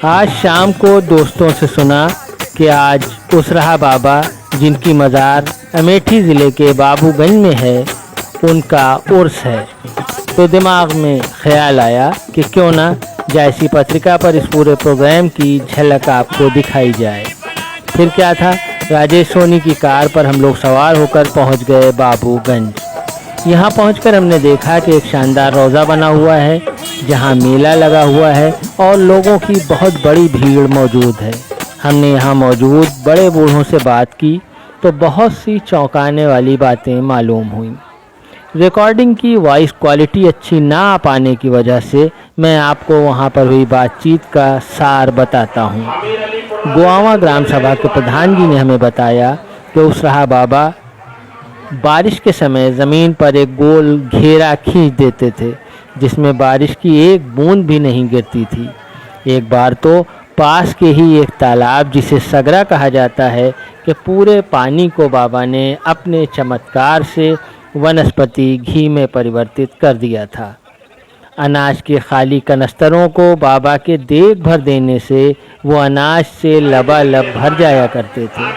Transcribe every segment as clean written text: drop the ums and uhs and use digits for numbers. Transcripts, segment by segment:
आज शाम को दोस्तों से सुना कि आज उसराहा बाबा, जिनकी मज़ार अमेठी ज़िले के बाबूगंज में है, उनका उर्स है। तो दिमाग में ख्याल आया कि क्यों ना जायसी पत्रिका पर इस पूरे प्रोग्राम की झलक आपको दिखाई जाए। फिर क्या था, राजेश सोनी की कार पर हम लोग सवार होकर पहुंच गए बाबूगंज। यहाँ पहुंचकर हमने देखा कि एक शानदार रोज़ा बना हुआ है, जहाँ मेला लगा हुआ है और लोगों की बहुत बड़ी भीड़ मौजूद है। हमने यहाँ मौजूद बड़े बूढ़ों से बात की तो बहुत सी चौंकाने वाली बातें मालूम हुई। रिकॉर्डिंग की वॉइस क्वालिटी अच्छी ना आ पाने की वजह से मैं आपको वहाँ पर हुई बातचीत का सार बताता हूँ। गोआवा ग्राम सभा के प्रधान जी ने हमें बताया कि उसराहा बाबा बारिश के समय ज़मीन पर एक गोल घेरा खींच देते थे, जिसमें बारिश की एक बूंद भी नहीं गिरती थी। एक बार तो पास के ही एक तालाब, जिसे सगरा कहा जाता है, कि पूरे पानी को बाबा ने अपने चमत्कार से वनस्पति घी में परिवर्तित कर दिया था। अनाज के खाली कनस्तरों को बाबा के देख भर देने से वो अनाज से लबालब भर जाया करते थे।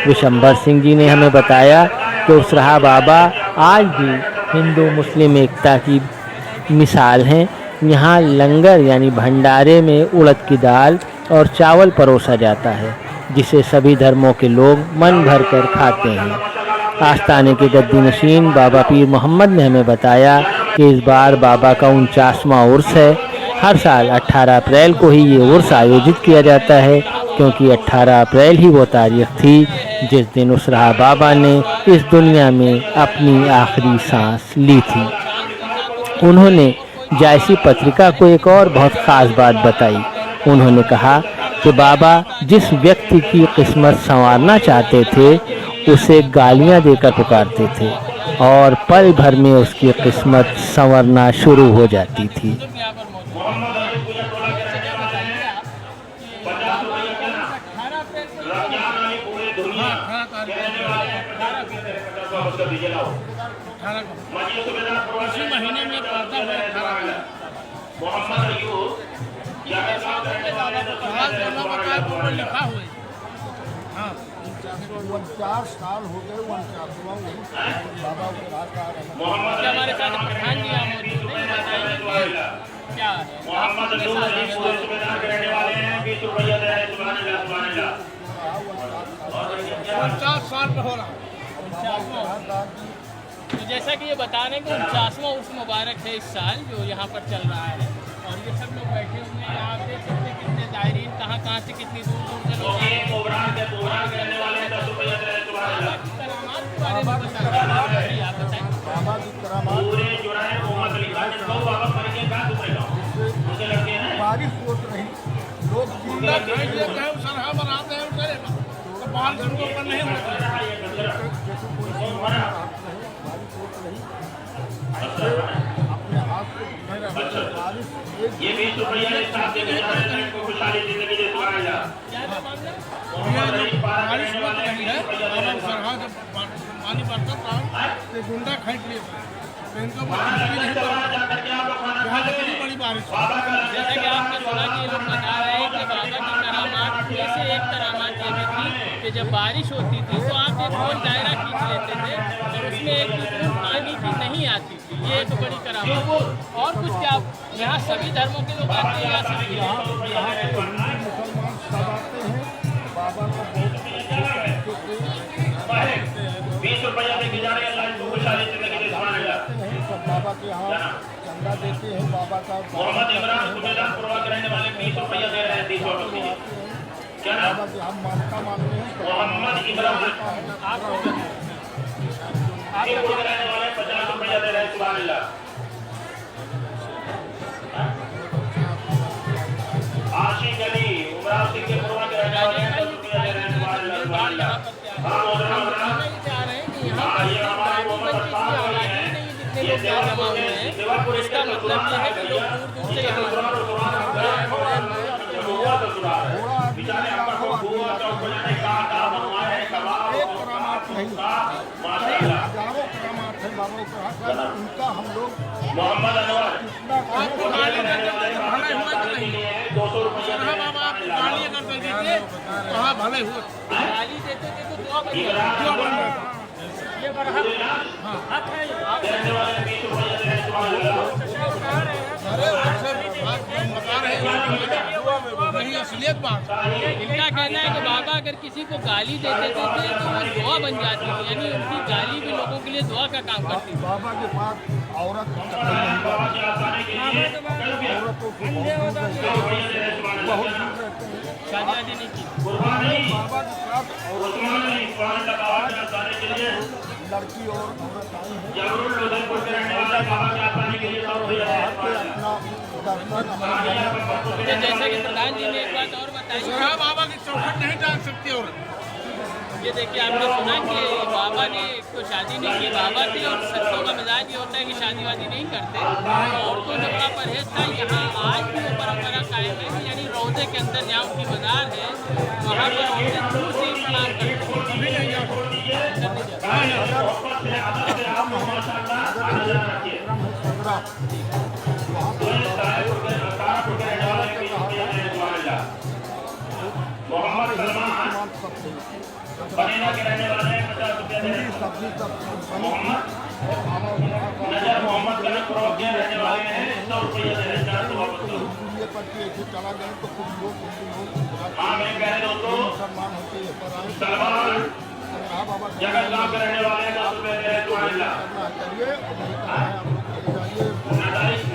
विशंबर सिंह जी ने हमें बताया कि उसराहा बाबा आज भी हिंदू मुस्लिम एकता की मिसाल हैं। यहाँ लंगर यानी भंडारे में उड़द की दाल और चावल परोसा जाता है, जिसे सभी धर्मों के लोग मन भर कर खाते हैं। आस्थाने के गद्दी नशीन बाबा पीर मोहम्मद ने हमें बताया कि इस बार बाबा का 49वां उर्स है। हर साल 18 अप्रैल को ही ये उर्स आयोजित किया जाता है, क्योंकि 18 अप्रैल ही वो तारीख थी जिस दिन उसराहा बाबा ने इस दुनिया में अपनी आखिरी सांस ली थी। उन्होंने जायसी पत्रिका को एक और बहुत ख़ास बात बताई। उन्होंने कहा कि बाबा जिस व्यक्ति की किस्मत संवारना चाहते थे, उसे गालियां देकर पुकारते थे और पल भर में उसकी किस्मत संवरना शुरू हो जाती थी। इसी महीने में पड़ता है 18 लिखा हुआ है। हाँ, 49 साल हो गए। 49वां बाबा हमारे साथ प्रधान जी क्या है, 50 साल पे हो रहा। तो जैसा कि ये बता रहे हैं कि 49वां उर्स मुबारक है इस साल, जो यहाँ पर चल रहा है। और ये सब लोग बैठे हुए हैं, आप देख सकते हैं कितने दायरीन कहाँ से कितनी दूर से लोग बारिश होत रही, लोग सरहा बनाते हैं, तो बाहर से उनको ऊपर नहीं होता। अपने हाथ से ये 20 रुपया खुशहाली जिंदगी दे सुनाया। बारिश हुआ नहीं है, सरहा जब पानी पड़ता था तो गुंडा खींच लिए थे, इनको यहाँ कितनी बड़ी बारिश। जैसे कि आपने सुना कि लोग बता रहे हैं कि बाबा की करामात, जैसे एक करामात ये भी थी कि जब बारिश होती थी तो आप एक गोल दायरा खींच लेते थे और उसमें एक बूंद पानी की नहीं आती थी। ये एक बड़ी करामात। और कुछ क्या, यहाँ सभी धर्मों के लोग आते हैं, बाबा को 20 रुपया लेके जा रहे हैं, बाबा के यहाँ चंदा देते हैं। बाबा का मोहम्मद इमरान सूबेदार पुरवा कराने वाले 20 रुपया दे रहे हैं। 30 रुपये क्या बाबा के हम मानता मानते हैं। मोहम्मद इमरान आप कराने वाले 50 रुपया दे रहे हैं। सुभान अल्लाह। आशिक अली उमराव सिंह के पुरवा कराने वाले 10 रुपया दे रहे हैं। सुभान अल्लाह, सुभान अल्लाह। हाँ, ये हमारे मोहम्मद अब्बास ये जमा हुए हैं। इसका मतलब ये है कि लोग दूर दूर से यहाँ बेचारे आपको बुआ का बनाने का बनवाए हैं, कबाब एक करामात नहीं, हजारों करामात है बाबा का। उनका हम लोग मोहम्मद अनवर आपको गाली करते थे तो भले हुआ कि नहीं? 200 रुपये सरहा बाबा आपको गाली अगर कर देते तो हाँ भले हुए। गाली देते थे तो दुआ बन जाता। दुआ बन जाता। ये बड़ा हक है। आप रहने वाले 20 रुपये दे रहे अरे अक्सर हम बता रहे हैं नहीं असलियत बात। इनका कहना है कि बाबा अगर किसी को गाली दे देते थे तो वो दुआ बन जाती थी, यानी उनकी गाली भी लोगों के लिए दुआ का काम करती थी। बाबा के पास औरत औरतों को बहुत दूर रहते हैं। शादी वादी नहीं की। बाबा के पास लड़की और औरत आई है अपना तो जैसे कि प्रधान जी ने एक बात और बताई, बाबा की चौखट नहीं डाल सकती औरत। ये देखिए आपने सुना कि बाबा ने तो शादी नहीं की, बाबा थी और संतों का मिजाज ये होता है कि शादी वादी नहीं करते। औरतों से बड़ा परहेज था। यहाँ आज भी वो परंपरा कायम है कि यानी रौदे के अंदर जहाँ उनकी बाजार है वहाँ पर औरतें दूर से ही प्रणाम करती हैं। मोहम्मद सलमान बनेना के रहने वाले हैं 50 रुपये दे रहे हैं। मोहम्मद नजर मोहम्मद कनक के रहने वाले हैं 100 रुपये दे रहे हैं। 400 वापस करो। चला गया तो कुछ लोग हाँ मेरे प्यारे दोस्तों मुसलमान होते हैं पर सलमान बाबा जगत गाँव के रहने वाले हैं 10 रुपये दे रहे हैं। तुम्हारा चाहिए और नहीं करना है आप लोग जाइए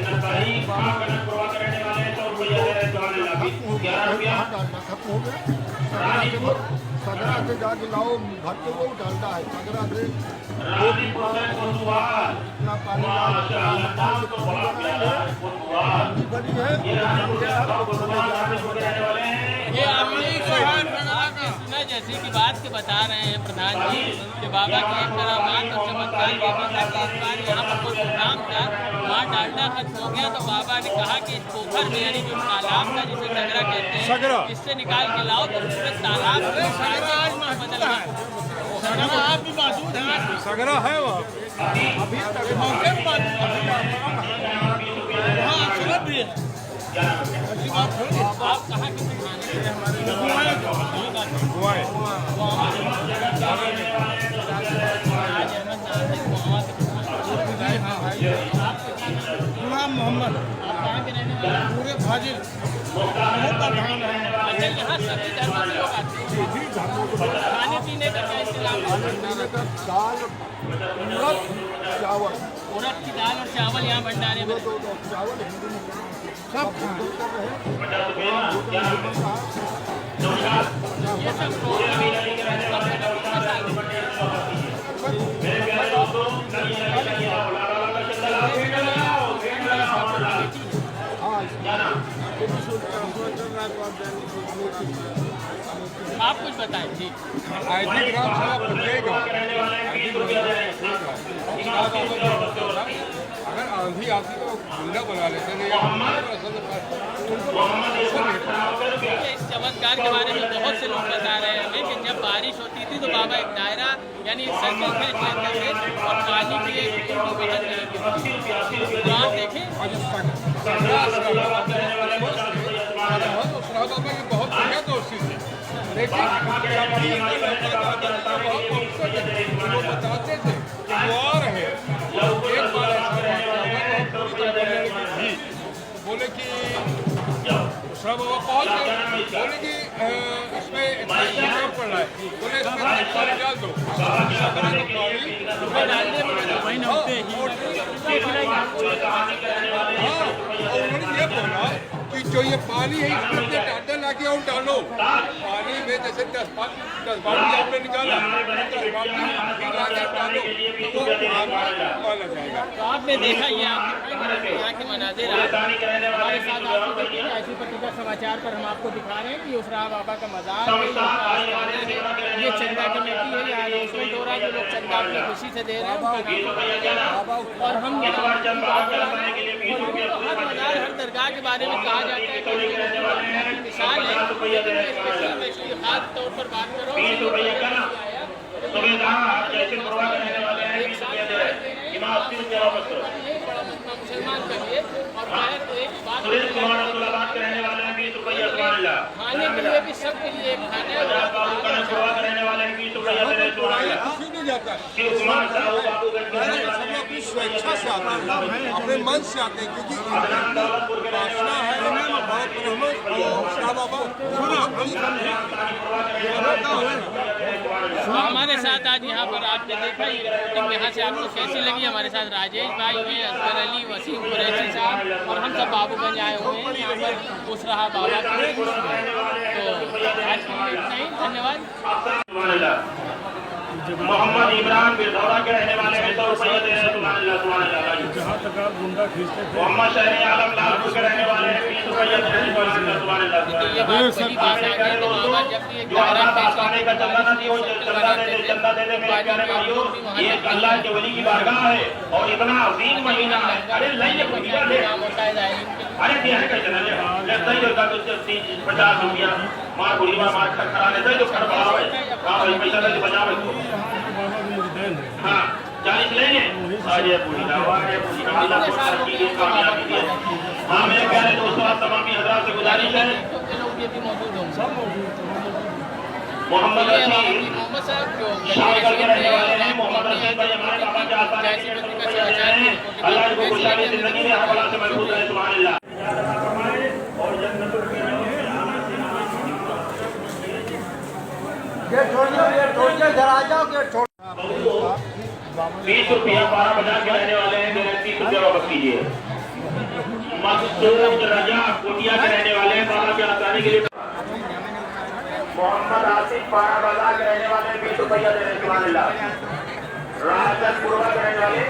नदाई खां कनक के रहने वाले हैं 100 रुपये दे रहे हैं। तुम्हारा 11 रुपया खत्म हो गया। सगरा से जाके लाओ घर पे वो डालता है सगरा से रानी प्रोसेस कोतवाल इतना पानी माशाअल्लाह तो बड़ा प्यारा कोतवाल बड़ी है ये रानी कोतवाल रहने वाले हैं। ये आपने सुना जैसे कि बात के बता रहे हैं प्रधान जी कि बाबा के एक करामात और चमत्कार ये भी था कि इस बार यहाँ पर कोई प्रोग्राम था, वहाँ डालडा खत्म हो गया तो बाबा ने कहा कि इस पोखर में यानी जो तालाब था जिसे सगरा कहते हैं इससे निकाल के लाओ तो पूरे तालाब बदल गया। सगरा आप भी मौजूद हैं? सगरा है वो अभी तक मौके पर हाँ सुलभ भी है। आप कहाँ के प्रधान हैं? गुलाम मोहम्मद आप कहाँ के रहने वाले हैं? पूरे फाजिल अच्छा यहाँ सभी धर्मों के लोग आते हैं। खाने पीने का क्या इंतजाम है? दाल उड़द चावल उड़द की दाल और चावल यहाँ भंडारे में चावल हिंदी में सब भोजन कर रहे हैं। ये सब प्रोग्राम आप कुछ बताएं जी। आईटी ग्राम सभा बदलेगा। अगर आंधी आती तो गुंडा बना लेते नहीं। इस चमत्कार के बारे में बहुत से लोग बता रहे हैं हमें कि जब बारिश होती थी तो बाबा एक दायरा यानी सर्कल खींच लेते थे और पानी की एक बूंद बदल नहीं गिरती। तो आप देखें बहुत बढ़िया दोस्ती थी लेकिन वो बताते थे दुआ रहे। एक बार बोले कि दूसरा बाबा कौन है? बोले कि इसमें इतना पड़ रहा है। बोले इसमें पानी डाल दो डालने में महीने होते हैं। और उन्होंने ये बोला कि जो ये पानी है इसमें डाटा ला के और डालो। पानी में जैसे 10 बाल्टी आपने निकाला 10 बाल्टी ला के डालो तो वो माना जाएगा। तो आपने देखा ये यहाँ के मनाजिर हमारे साथ आपको देखिए ऐसी पत्रिका समाचार पर हम आपको दिखा रहे हैं कि उसराहा बाबा का मज़ार है, ये चंदा कमेटी है, यहाँ अनाउंसमेंट हो रहा है जो लोग चंदा अपनी खुशी से दे रहे हैं और हम हर मज़ार हर दरगाह के बारे में कहा जाता है कि मिसाल है स्पेशली खास तौर पर बात करो एक साथ इमाम 80 रुपया वापस करो। ये बड़ा मुसलमान का लिए और मैं तो एक बात सुरेश कुमार अब्दुल्लाबाद के रहने वाले हैं 20 रुपया सुभान अल्लाह। खाने के लिए भी सबके लिए खाने बाबू गणेश गोवा के रहने वाले हैं 20 रुपया दे रहे सुभान अल्लाह। किसी नहीं जाता है। शिव कुमार साहू बाबूगंज के रहने वाले हैं अपनी स्वेच्छा से आते हैं, अपने मन से आते हैं, क्योंकि अदनान दौलतपुर के रहने वासना वाले है हैं बहुत रहमत शाह बाबा सुना हमारे साथ आज यहाँ पर आपने देखा ये रिपोर्टिंग यहाँ से आपको कैसी लगी। हमारे साथ राजेश भाई हैं, असगर अली, वसीम कुरैशी साहब और हम सब बाबूगंज आए हुए हैं यहाँ पर उस रहा बाबा के। तो आज के लिए इतना ही, धन्यवाद। सुभान अल्लाह। मोहम्मद इमरान बिरधौरा के रहने वाले हैं 100 रुपया दे रहे हैं सुभान अल्लाह सुभान अल्लाह। जहाँ तक आप गुंडा खींचते थे मोहम्मद शहरी आलम लालपुर के रहने वाले हैं 20 रुपया दे रहे हैं सुभान अल्लाह सुभान तो ये अल्लाह। बात बड़ी बात आ गई कि बाबा जब भी एक जो दायरा अल्लाह पेश आसाने का चंदा ना दियो, चंदा दे दे मेरे प्यारे भाइयों। ये अल्लाह के वली की बारगाह है और इतना अजीम महीना है। अरे लइले खुदिया ले, नाम होता है दायरे अरे दिया है कैसे ले लगता ही होता तो 50 रुपया मार बुढ़ीवा मार खरा लेता है तो खर बढ़ाओ है। हां भाई पैसा दे बचाओ इसको। बाबा भी मुर्दैन है। हाँ 40 लेंगे। अरे पूरी दवा है पूरी अल्लाह को तरक्की दे, कामयाबी दे। हाँ मेरे प्यारे दोस्तों, आप तमाम हजरात से गुजारिश है के लोग ये भी मौजूद होंगे। सब मौजूद थे, मोहम्मद ये रशीद मोहम्मद साहब जो शाहगढ़ के रहने वाले हैं। मोहम्मद रशीद भाई हमारे बाबा के आसानी के लिए रुपया दे रहे हैं। अल्लाह इनको खुशहाली जिंदगी में हर बला से महफूज रहे सुभान अल्लाह। और जन्नतुल फिरदौस में आना गेट छोड़िए इधर आ जाओ, गेट छोड़। 20 रुपया 12 बाजार के रहने वाले हैं, मेरे 30 रुपया वापस कीजिए। मकसूद रजा कोटिया के रहने वाले हैं, बाबा के आसानी के लिए। मोहम्मद आसिफ 12 बाजार के रहने वाले हैं, 20 रुपया दे रहे हैं सुभान अल्लाह। राहत पुरवा के रहने वाले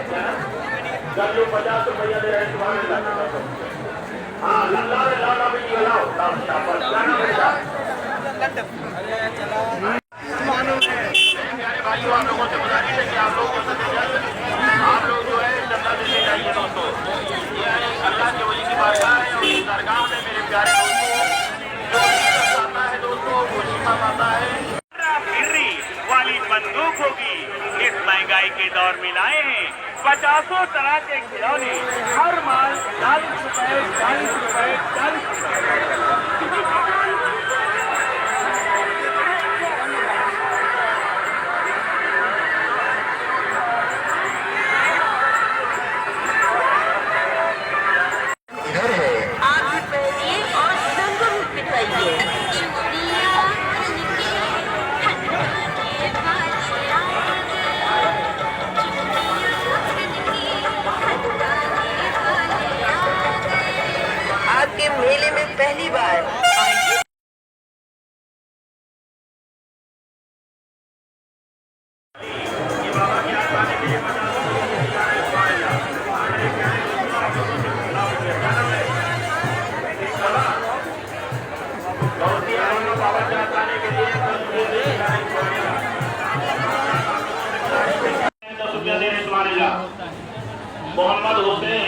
गल्लू 50 रुपया दे रहे हैं सुभान अल्लाह। हाँ लल्ला रे लाला भी लाओ प्यारे भाइयों, आप लोगों से गुजारिश है कि आप लोग जो है चंदा देते जाइए दोस्तों। ये अल्लाह के वली की बारगाह है और इस दरगाह में मेरे प्यारे दोस्तों जो आता है दोस्तों वो शिफा पाता है। फिर्री वाली बंदूक होगी। इस महंगाई के दौर में लाए हैं 50 तरह के खिलौने, हर माल 40 रुपए 40 रुपए 40 रुपए। आपके मेले में पहली बार मोहम्मद हुसैन